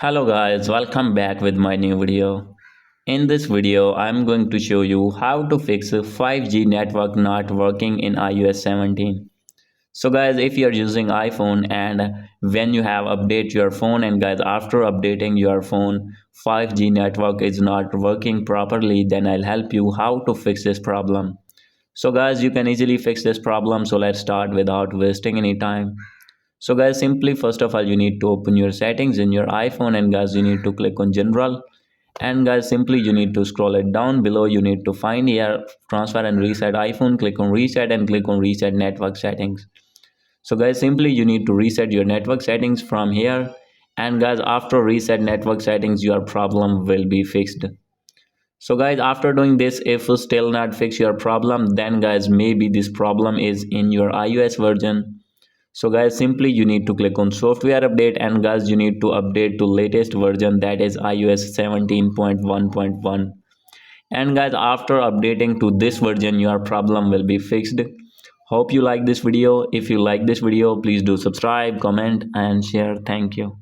Hello guys, welcome back with my new video. In this video, I'm going to show you how to fix a 5G network not working in iOS 17. So guys, if you're using iPhone and when you have update your phone and guys after updating your phone 5G network is not working properly, then I'll help you how to fix this problem. So guys, you can easily fix this problem. So let's start without wasting any time. So guys, simply first of all, you need to open your settings in your iPhone and guys, you need to click on general and guys, simply you need to scroll it down below. You need to find here transfer and reset iPhone, click on reset and click on reset network settings. So guys, simply you need to reset your network settings from here and guys, after reset network settings, your problem will be fixed. So guys, after doing this, if you still not fix your problem, then guys, maybe this problem is in your iOS version. So guys, simply you need to click on software update and guys, you need to update to latest version, that is iOS 17.1.1. And guys, after updating to this version, your problem will be fixed. Hope you like this video. If you like this video, please do subscribe, comment and share. Thank you.